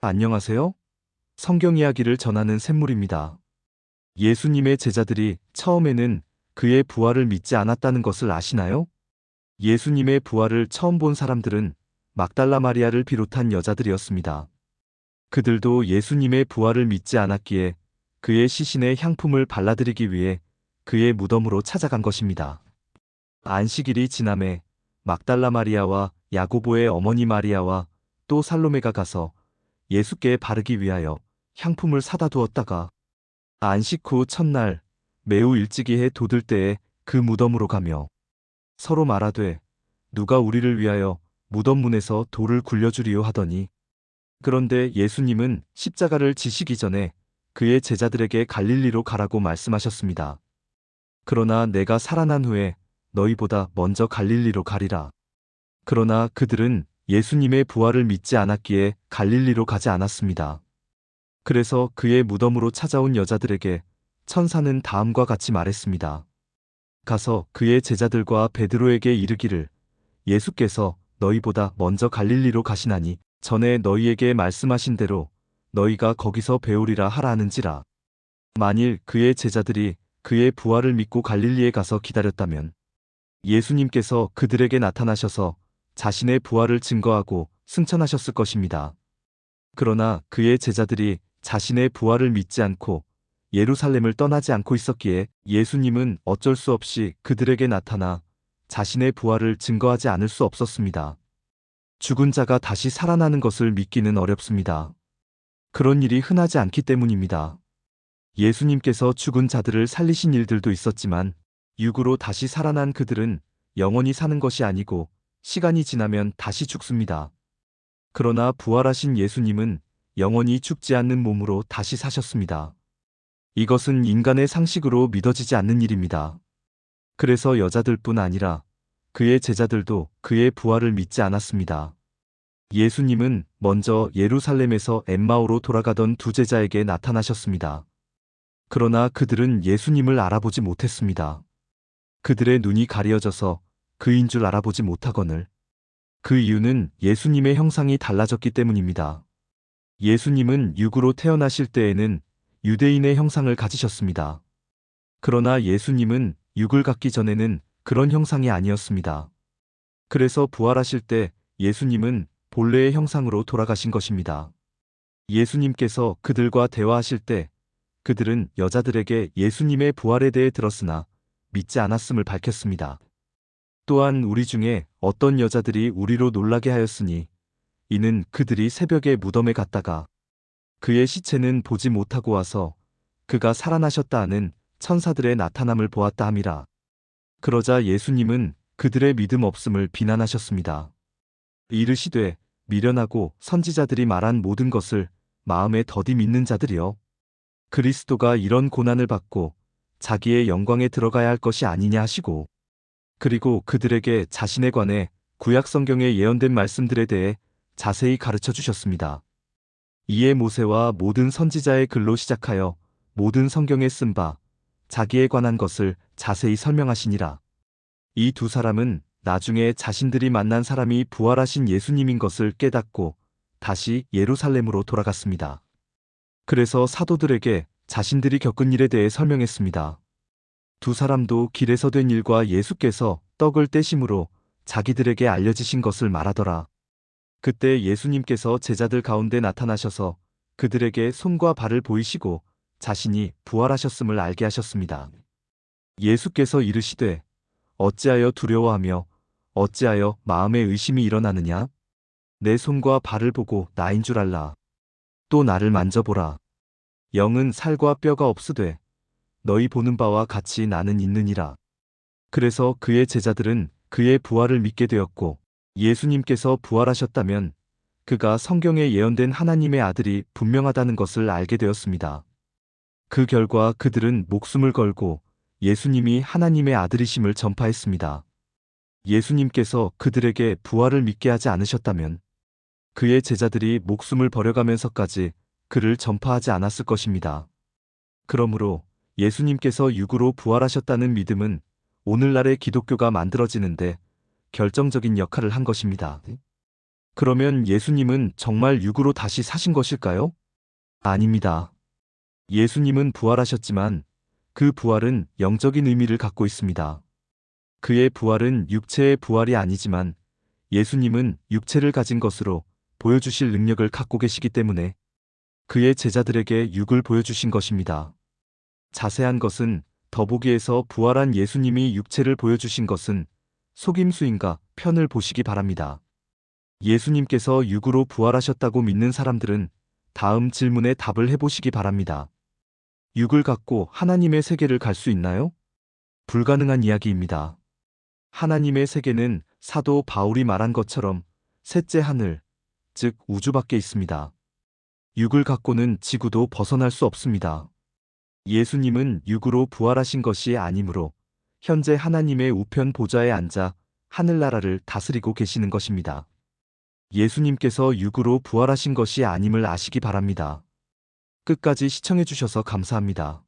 안녕하세요. 성경 이야기를 전하는 샘물입니다. 예수님의 제자들이 처음에는 그의 부활을 믿지 않았다는 것을 아시나요? 예수님의 부활을 처음 본 사람들은 막달라 마리아를 비롯한 여자들이었습니다. 그들도 예수님의 부활을 믿지 않았기에 그의 시신에 향품을 발라드리기 위해 그의 무덤으로 찾아간 것입니다. 안식일이 지남에 막달라 마리아와 야고보의 어머니 마리아와 또 살로메가 가서 예수께 바르기 위하여 향품을 사다 두었다가 안식 후 첫날 매우 일찍이 해 돋을 때에 그 무덤으로 가며 서로 말하되 누가 우리를 위하여 무덤 문에서 돌을 굴려주리요 하더니, 그런데 예수님은 십자가를 지시기 전에 그의 제자들에게 갈릴리로 가라고 말씀하셨습니다. 그러나 내가 살아난 후에 너희보다 먼저 갈릴리로 가리라. 그러나 그들은 예수님의 부활을 믿지 않았기에 갈릴리로 가지 않았습니다. 그래서 그의 무덤으로 찾아온 여자들에게 천사는 다음과 같이 말했습니다. 가서 그의 제자들과 베드로에게 이르기를 예수께서 너희보다 먼저 갈릴리로 가시나니 전에 너희에게 말씀하신 대로 너희가 거기서 배우리라 하라 하는지라. 만일 그의 제자들이 그의 부활을 믿고 갈릴리에 가서 기다렸다면 예수님께서 그들에게 나타나셔서 자신의 부활을 증거하고 승천하셨을 것입니다. 그러나 그의 제자들이 자신의 부활을 믿지 않고 예루살렘을 떠나지 않고 있었기에 예수님은 어쩔 수 없이 그들에게 나타나 자신의 부활을 증거하지 않을 수 없었습니다. 죽은 자가 다시 살아나는 것을 믿기는 어렵습니다. 그런 일이 흔하지 않기 때문입니다. 예수님께서 죽은 자들을 살리신 일들도 있었지만 육으로 다시 살아난 그들은 영원히 사는 것이 아니고 시간이 지나면 다시 죽습니다. 그러나 부활하신 예수님은 영원히 죽지 않는 몸으로 다시 사셨습니다. 이것은 인간의 상식으로 믿어지지 않는 일입니다. 그래서 여자들뿐 아니라 그의 제자들도 그의 부활을 믿지 않았습니다. 예수님은 먼저 예루살렘에서 엠마오로 돌아가던 두 제자에게 나타나셨습니다. 그러나 그들은 예수님을 알아보지 못했습니다. 그들의 눈이 가려져서 그인 줄 알아보지 못하거늘. 그 이유는 예수님의 형상이 달라졌기 때문입니다. 예수님은 육으로 태어나실 때에는 유대인의 형상을 가지셨습니다. 그러나 예수님은 육을 갖기 전에는 그런 형상이 아니었습니다. 그래서 부활하실 때 예수님은 본래의 형상으로 돌아가신 것입니다. 예수님께서 그들과 대화하실 때 그들은 여자들에게 예수님의 부활에 대해 들었으나 믿지 않았음을 밝혔습니다. 또한 우리 중에 어떤 여자들이 우리로 놀라게 하였으니 이는 그들이 새벽에 무덤에 갔다가 그의 시체는 보지 못하고 와서 그가 살아나셨다 하는 천사들의 나타남을 보았다 함이라. 그러자 예수님은 그들의 믿음 없음을 비난하셨습니다. 이르시되 미련하고 선지자들이 말한 모든 것을 마음에 더디 믿는 자들이여, 그리스도가 이런 고난을 받고 자기의 영광에 들어가야 할 것이 아니냐 하시고, 그리고 그들에게 자신에 관해 구약 성경에 예언된 말씀들에 대해 자세히 가르쳐 주셨습니다. 이에 모세와 모든 선지자의 글로 시작하여 모든 성경에 쓴 바 자기에 관한 것을 자세히 설명하시니라. 이 두 사람은 나중에 자신들이 만난 사람이 부활하신 예수님인 것을 깨닫고 다시 예루살렘으로 돌아갔습니다. 그래서 사도들에게 자신들이 겪은 일에 대해 설명했습니다. 두 사람도 길에서 된 일과 예수께서 떡을 떼심으로 자기들에게 알려지신 것을 말하더라. 그때 예수님께서 제자들 가운데 나타나셔서 그들에게 손과 발을 보이시고 자신이 부활하셨음을 알게 하셨습니다. 예수께서 이르시되 어찌하여 두려워하며 어찌하여 마음에 의심이 일어나느냐? 내 손과 발을 보고 나인 줄 알라. 또 나를 만져보라. 영은 살과 뼈가 없으되 너희 보는 바와 같이 나는 있느니라. 그래서 그의 제자들은 그의 부활을 믿게 되었고, 예수님께서 부활하셨다면 그가 성경에 예언된 하나님의 아들이 분명하다는 것을 알게 되었습니다. 그 결과 그들은 목숨을 걸고 예수님이 하나님의 아들이심을 전파했습니다. 예수님께서 그들에게 부활을 믿게 하지 않으셨다면 그의 제자들이 목숨을 버려가면서까지 그를 전파하지 않았을 것입니다. 그러므로 예수님께서 육으로 부활하셨다는 믿음은 오늘날의 기독교가 만들어지는데 결정적인 역할을 한 것입니다. 그러면 예수님은 정말 육으로 다시 사신 것일까요? 아닙니다. 예수님은 부활하셨지만 그 부활은 영적인 의미를 갖고 있습니다. 그의 부활은 육체의 부활이 아니지만 예수님은 육체를 가진 것으로 보여주실 능력을 갖고 계시기 때문에 그의 제자들에게 육을 보여주신 것입니다. 자세한 것은 더보기에서 부활한 예수님이 육체를 보여주신 것은 속임수인가 편을 보시기 바랍니다. 예수님께서 육으로 부활하셨다고 믿는 사람들은 다음 질문에 답을 해보시기 바랍니다. 육을 갖고 하나님의 세계를 갈 수 있나요? 불가능한 이야기입니다. 하나님의 세계는 사도 바울이 말한 것처럼 셋째 하늘, 즉 우주 밖에 있습니다. 육을 갖고는 지구도 벗어날 수 없습니다. 예수님은 육으로 부활하신 것이 아니므로 현재 하나님의 우편 보좌에 앉아 하늘나라를 다스리고 계시는 것입니다. 예수님께서 육으로 부활하신 것이 아님을 아시기 바랍니다. 끝까지 시청해 주셔서 감사합니다.